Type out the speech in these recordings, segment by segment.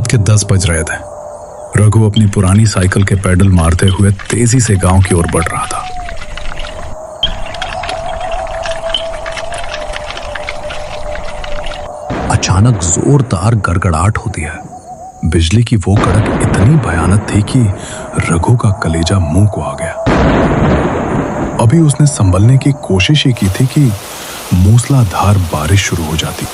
रात के 10 बज रहे थे। रघु अपनी पुरानी साइकिल के पैडल मारते हुए तेजी से गांव की ओर बढ़ रहा था। अचानक जोरदार गड़गड़ाहट होती है। बिजली की वो कड़क इतनी भयानक थी कि रघु का कलेजा मुंह को आ गया। अभी उसने संभलने की कोशिश ही की थी कि मूसलाधार बारिश शुरू हो जाती।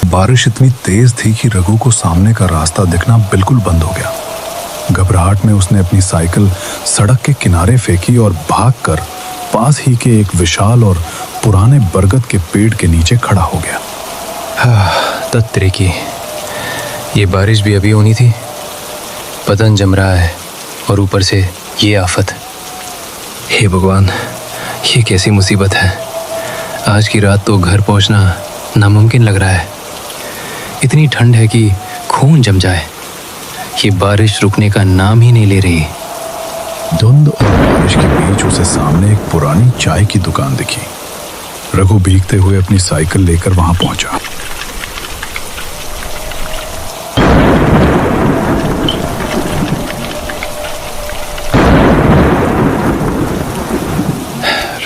बारिश इतनी तेज थी कि रघु को सामने का रास्ता दिखना बिल्कुल बंद हो गया। घबराहट में उसने अपनी साइकिल सड़क के किनारे फेंकी और भागकर पास ही के एक विशाल और पुराने बरगद के पेड़ के नीचे खड़ा हो गया। तत्रे की ये बारिश भी अभी होनी थी। पतन जम रहा है और ऊपर से ये आफत। हे भगवान, ये कैसी मुसीबत है। आज की रात तो घर पहुंचना नामुमकिन लग रहा है। इतनी ठंड है कि खून जम जाए। ये बारिश रुकने का नाम ही नहीं ले रही। धुंध और बारिश के बीच उसे सामने एक पुरानी चाय की दुकान दिखी। रघु भीगते हुए अपनी साइकिल लेकर वहां पहुंचा।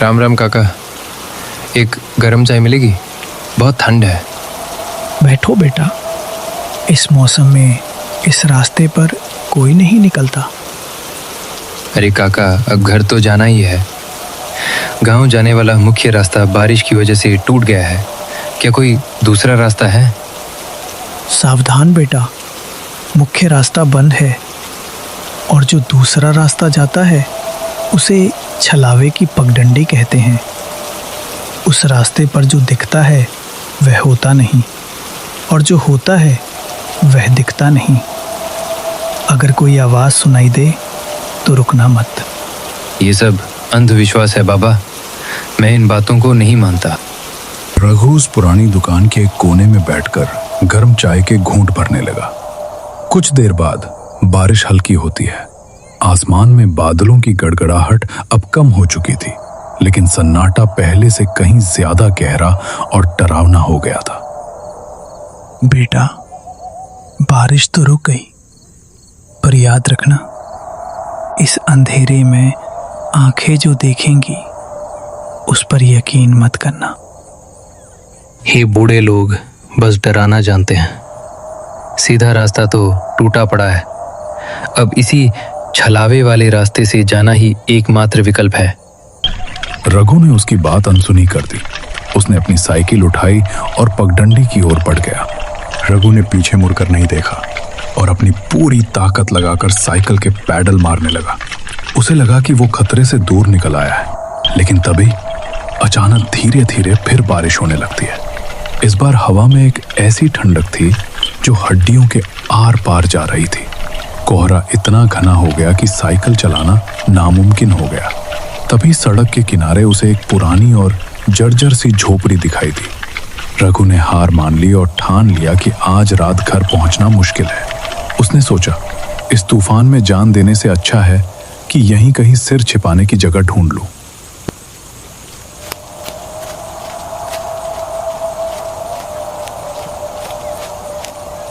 राम राम काका, एक गरम चाय मिलेगी? बहुत ठंड है। बैठो बेटा, इस मौसम में इस रास्ते पर कोई नहीं निकलता। अरे काका, अब घर तो जाना ही है। गांव जाने वाला मुख्य रास्ता बारिश की वजह से टूट गया है। क्या कोई दूसरा रास्ता है? सावधान बेटा, मुख्य रास्ता बंद है और जो दूसरा रास्ता जाता है उसे छलावे की पगडंडी कहते हैं। उस रास्ते पर जो दिखता है वह होता नहीं और जो होता है वह दिखता नहीं। अगर कोई आवाज सुनाई दे तो रुकना मत। ये सब अंधविश्वास है बाबा, मैं इन बातों को नहीं मानता। रघु उस पुरानी दुकान के एक कोने में बैठकर गर्म चाय के घूंट भरने लगा। कुछ देर बाद बारिश हल्की होती है। आसमान में बादलों की गड़गड़ाहट अब कम हो चुकी थी, लेकिन सन्नाटा पहले से कहीं ज्यादा गहरा और डरावना हो गया था। बेटा, बारिश तो रुक गई, पर याद रखना, इस अंधेरे में आंखें जो देखेंगी उस पर यकीन मत करना। हे बूढ़े लोग बस डराना जानते हैं। सीधा रास्ता तो टूटा पड़ा है। अब इसी छलावे वाले रास्ते से जाना ही एकमात्र विकल्प है। रघु ने उसकी बात अनसुनी कर दी। उसने अपनी साइकिल उठाई और पगडंडी की ओर बढ़ गया। रघु ने पीछे मुड़कर नहीं देखा और अपनी पूरी ताकत लगाकर साइकिल के पैडल मारने लगा। उसे लगा कि वो खतरे से दूर निकल आया है, लेकिन तभी अचानक धीरे धीरे फिर बारिश होने लगती है। इस बार हवा में एक ऐसी ठंडक थी जो हड्डियों के आर पार जा रही थी। कोहरा इतना घना हो गया कि साइकिल चलाना नामुमकिन हो गया। तभी सड़क के किनारे उसे एक पुरानी और जर्जर सी झोपड़ी दिखाई दी। रघु ने हार मान ली और ठान लिया कि आज रात घर पहुंचना मुश्किल है। उसने सोचा, इस तूफान में जान देने से अच्छा है कि यहीं कहीं सिर छिपाने की जगह ढूंढ लूं।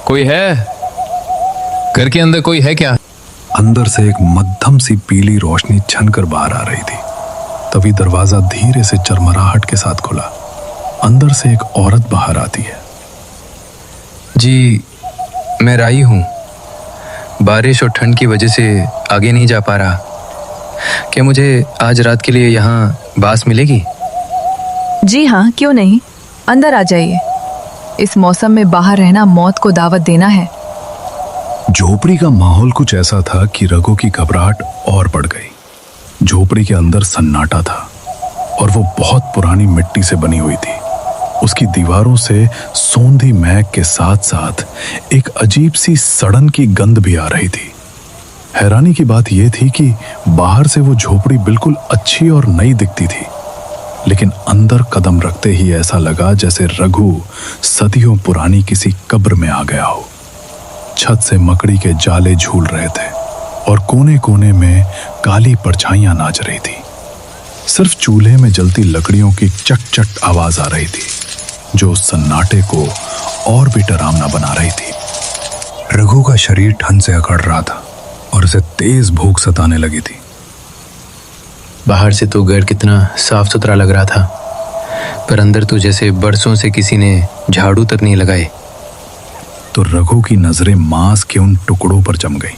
कोई है? घर के अंदर कोई है क्या? अंदर से एक मध्यम सी पीली रोशनी छनकर बाहर आ रही थी। तभी दरवाजा धीरे से चरमराहट के साथ खुला। अंदर से एक औरत बाहर आती है। जी, मैं राई हूँ। बारिश और ठंड की वजह से आगे नहीं जा पा रहा। क्या मुझे आज रात के लिए यहाँ बास मिलेगी? जी हाँ, क्यों नहीं, अंदर आ जाइए। इस मौसम में बाहर रहना मौत को दावत देना है। झोपड़ी का माहौल कुछ ऐसा था कि रघु की घबराहट और बढ़ गई। झोपड़ी के अंदर सन्नाटा था और वो बहुत पुरानी मिट्टी से बनी हुई थी। उसकी दीवारों से सोंधी महक के साथ साथ एक अजीब सी सड़न की गंध भी आ रही थी। हैरानी की बात यह थी कि बाहर से वो झोपड़ी बिल्कुल अच्छी और नई दिखती थी, लेकिन अंदर कदम रखते ही ऐसा लगा जैसे रघु सदियों पुरानी किसी कब्र में आ गया हो। छत से मकड़ी के जाले झूल रहे थे और कोने कोने में काली परछाइयां नाच रही थी। सिर्फ चूल्हे में जलती लकड़ियों की चट चट आवाज आ रही थी, जो उस सन्नाटे को और भी डरावना बना रही थी। रघु का शरीर ठंड से अकड़ रहा था और उसे तेज भूख सताने लगी थी। बाहर से तो घर कितना साफ सुथरा लग रहा था, पर अंदर तो जैसे बरसों से किसी ने झाड़ू तक नहीं लगाए। तो रघु की नजरें मांस के उन टुकड़ों पर जम गई।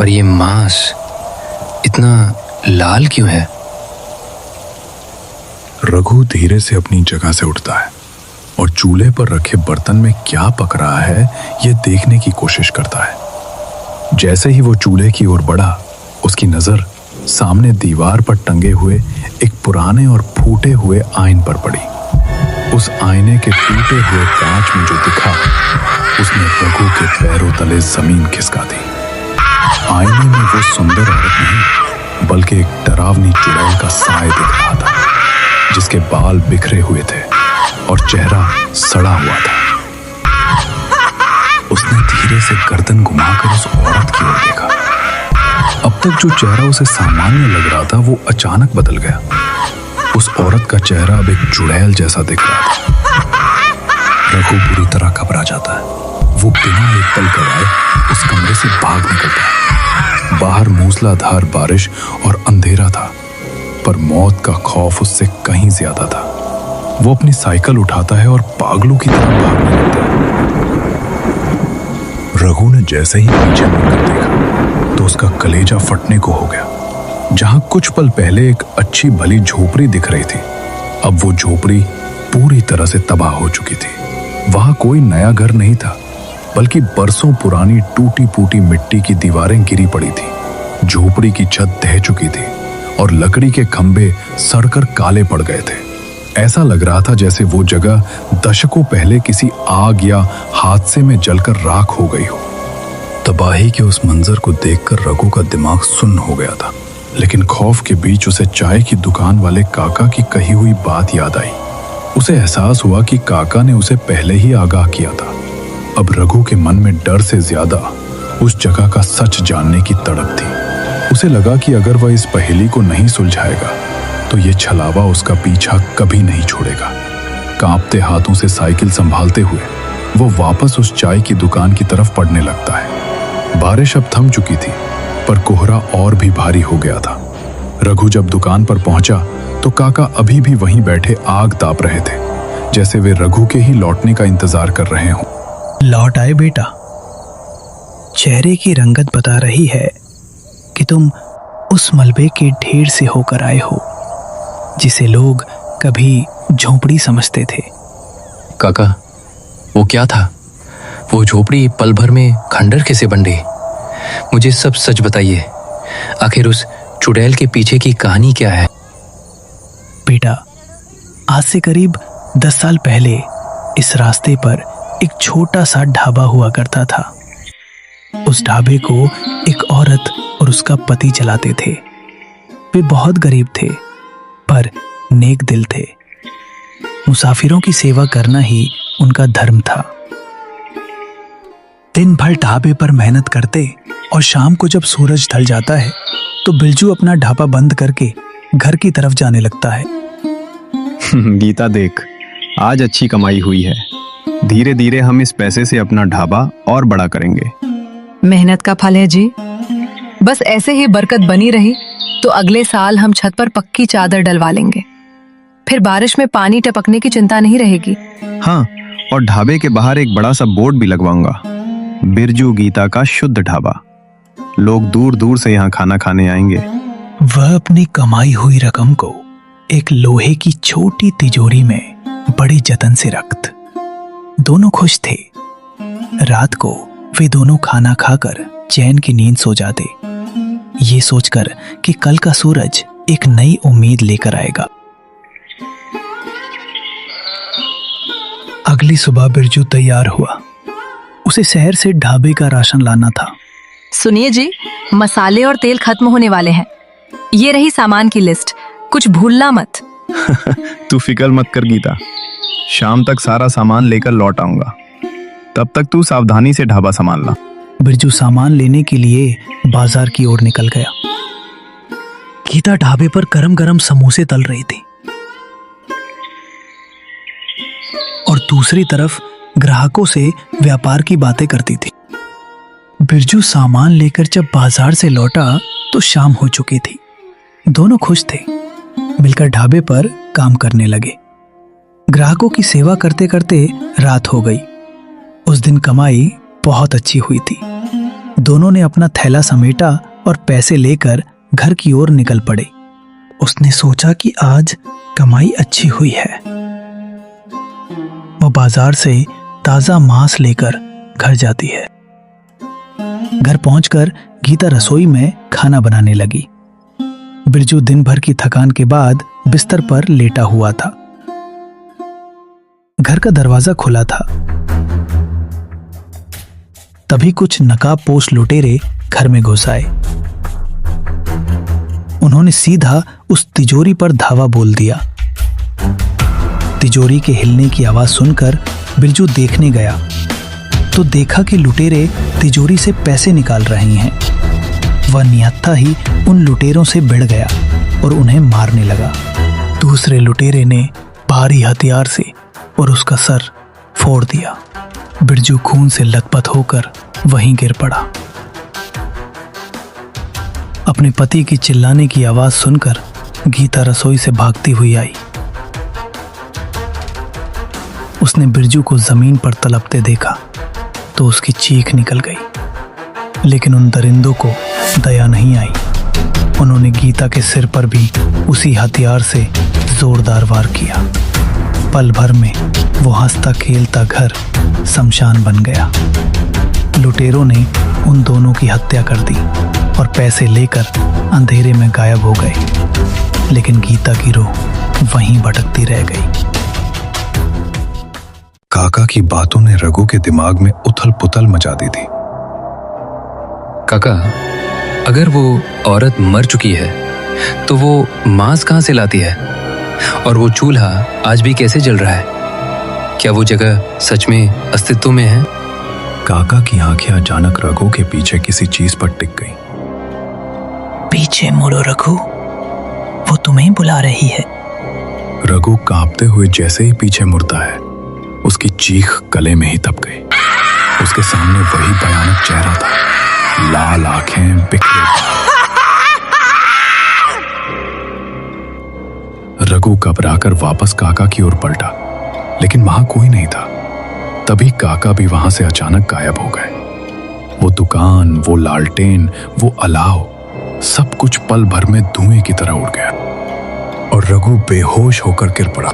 और ये मांस इतना लाल क्यों है? रघु धीरे से अपनी जगह से उठता है और चूल्हे पर रखे बर्तन में क्या पक रहा है यह देखने की कोशिश करता है। जैसे ही वो चूल्हे की ओर बढ़ा, उसकी नजर सामने दीवार पर टंगे हुए एक पुराने और फूटे हुए आईने पर पड़ी। उस आईने के टूटे हुए कांच में जो दिखा, उसने रघु के पैरों तले जमीन खिसका दी। आईने में वो सुंदर औरत नहीं, बल्कि एक डरावनी चुड़ैल का साय दिख रहा था, जिसके बाल बिखरे हुए थे और चेहरा सड़ा हुआ था। उसने धीरे से गर्दन घुमाकर उस औरत की ओर देखा। अब तक जो चेहरा उसे सामान्य लग रहा था, वो अचानक बदल गया। उस औरत का चेहरा अब एक चुड़ैल जैसा दिख रहा था। रघु पूरी तरह घबरा जाता है। वो बिना एक पल गवाए उस कमरे से भाग निकलता है। बाहर मूसलाधार बारिश और अंधेरा था, पर मौत का खौफ उससे कहीं ज्यादा था। वो अपनी साइकिल उठाता है और पागलों की तरह भागने लगता है। रघु ने जैसे ही पीछे मुड़कर देखा तो उसका कलेजा फटने को हो गया। जहां कुछ पल पहले एक अच्छी भली झोपड़ी दिख रही थी, अब वो झोपड़ी पूरी तरह से तबाह हो चुकी थी। वहां कोई नया घर नहीं था, बल्कि बरसों पुरानी टूटी फूटी मिट्टी की दीवारें गिरी पड़ी थी। झोपड़ी की छत ढह चुकी थी और लकड़ी के खंभे सड़कर काले पड़ गए थे। ऐसा लग रहा था जैसे वो जगह दशकों पहले किसी आग या हादसे में जलकर राख हो गई हो। तबाही के उस मंजर को देखकर रघु का दिमाग सुन्न हो गया था, लेकिन खौफ के बीच उसे चाय की दुकान वाले काका की कही हुई बात याद आई। उसे एहसास हुआ कि काका ने उसे पहले ही आगाह किया था। अब रघु के मन में डर से ज्यादा उस जगह का सच जानने की तड़प थी। उसे लगा कि अगर वह इस पहेली को नहीं सुलझाएगा तो ये छलावा उसका पीछा कभी नहीं छोड़ेगा। कांपते हाथों से साइकिल संभालते हुए वो वापस उस चाय की दुकान की तरफ बढ़ने लगता है। बारिश अब थम चुकी थी, पर कोहरा और भी भारी हो गया था। रघु जब दुकान पर पहुंचा तो काका अभी भी वहीं बैठे आग ताप रहे थे, जैसे वे रघु के ही लौटने का इंतजार कर रहे हों। लौट आए बेटा। चेहरे की रंगत बता रही है कि तुम उस मलबे के ढेर से होकर आए हो जिसे लोग कभी झोपड़ी समझते थे। काका, वो क्या था? वो झोपड़ी पल भर में खंडर कैसे बन गई? मुझे सब सच बताइए। आखिर उस चुड़ैल के पीछे की कहानी क्या है? बेटा, आज से करीब 10 साल पहले इस रास्ते पर एक छोटा सा ढाबा हुआ करता था। उस ढाबे को एक औरत और उसका पति चलाते थे। वे बहुत गरीब थे, पर नेक दिल थे। मुसाफिरों की सेवा करना ही उनका धर्म था। दिन भर ढाबे पर मेहनत करते और शाम को जब सूरज ढल जाता है तो बिरजू अपना ढाबा बंद करके घर की तरफ जाने लगता है। गीता देख, आज अच्छी कमाई हुई है। धीरे धीरे हम इस पैसे से अपना ढाबा और बड़ा करेंगे। मेहनत का फल है जी। बस ऐसे ही बरकत बनी रही तो अगले साल हम छत पर पक्की चादर डलवा लेंगे। फिर बारिश में पानी टपकने की चिंता नहीं रहेगी। हाँ, और ढाबे के बाहर एक बड़ा सा बोर्ड भी लगवाऊंगा, बिरजू गीता का शुद्ध ढाबा। लोग दूर दूर से यहाँ खाना खाने आएंगे। वह अपनी कमाई हुई रकम को एक लोहे की छोटी तिजोरी में बड़े जतन से रखते। दोनों खुश थे। रात को वे दोनों खाना खाकर चैन की नींद सो जाते, ये सोचकर कि कल का सूरज एक नई उम्मीद लेकर आएगा। अगली सुबह बिरजू तैयार हुआ। उसे शहर से ढाबे का राशन लाना था। सुनिए जी, मसाले और तेल खत्म होने वाले हैं। ये रही सामान की लिस्ट, कुछ भूलना मत। तू फिक्र मत कर गीता, शाम तक सारा सामान लेकर लौट आऊंगा। तब तक तू सावधानी से ढाबा संभालना। बिरजू सामान लेने के लिए बाजार की ओर निकल गया। गीता ढाबे पर गरम गरम समोसे तल रही थी और दूसरी तरफ ग्राहकों से व्यापार की बातें करती थी। बिरजू सामान लेकर जब बाजार से लौटा तो शाम हो चुकी थी। दोनों खुश थे, मिलकर ढाबे पर काम करने लगे। ग्राहकों की सेवा करते करते रात हो गई। उस दिन कमाई बहुत अच्छी हुई थी। दोनों ने अपना थैला समेटा और पैसे लेकर घर की ओर निकल पड़े। उसने सोचा कि आज कमाई अच्छी हुई है। वो बाजार से ताजा मांस लेकर घर जाती है। घर पहुंचकर गीता रसोई में खाना बनाने लगी। बिरजू दिन भर की थकान के बाद बिस्तर पर लेटा हुआ था। घर का दरवाजा खुला था। तभी कुछ नकाबपोश लुटेरे घर में घुस आए। उन्होंने सीधा उस तिजोरी पर धावा बोल दिया। तिजोरी के हिलने की आवाज सुनकर बिरजू देखने गया तो देखा कि लुटेरे तिजोरी से पैसे निकाल रहे हैं। वह निहत्था ही उन लुटेरों से भिड़ गया और उन्हें मारने लगा। दूसरे लुटेरे ने भारी हथियार से और उसका सर फोड़ दिया। बिरजू खून से लथपथ होकर वहीं गिर पड़ा। अपने पति की चिल्लाने की आवाज सुनकर गीता रसोई से भागती हुई आई। उसने बिरजू को जमीन पर तड़पते देखा तो उसकी चीख निकल गई। लेकिन उन दरिंदों को दया नहीं आई। उन्होंने गीता के सिर पर भी उसी हथियार से जोरदार वार किया। पल भर में वो हंसता खेलता घर शमशान बन गया। लुटेरों ने उन दोनों की हत्या कर दी और पैसे लेकर अंधेरे में गायब हो गए। लेकिन गीता की रूह वहीं भटकती रह गई। काका की बातों ने रघु के दिमाग में उथल पुथल मचा दी थी। काका, अगर वो औरत मर चुकी है तो वो मांस कहाँ से लाती है? और वो चूल्हा आज भी कैसे जल रहा है? क्या वो जगह सच में अस्तित्व में है? काका की आंखें अचानक रघु के पीछे किसी चीज पर टिक गई। पीछे मुड़ो रघु, वो तुम्हें बुला रही है। रघु कांपते हुए जैसे ही पीछे मुड़ता है, उसकी चीख गले में ही दब गई। उसके सामने वही भयानक चेहरा था, लाल आंखें, बिखरे बाल। रघु घबराकर वापस काका की ओर पलटा, लेकिन वहां कोई नहीं था। तभी काका भी वहां से अचानक गायब हो गए। वो दुकान, वो लालटेन, वो अलाव, सब कुछ पल भर में धुएं की तरह उड़ गया और रघु बेहोश होकर गिर पड़ा।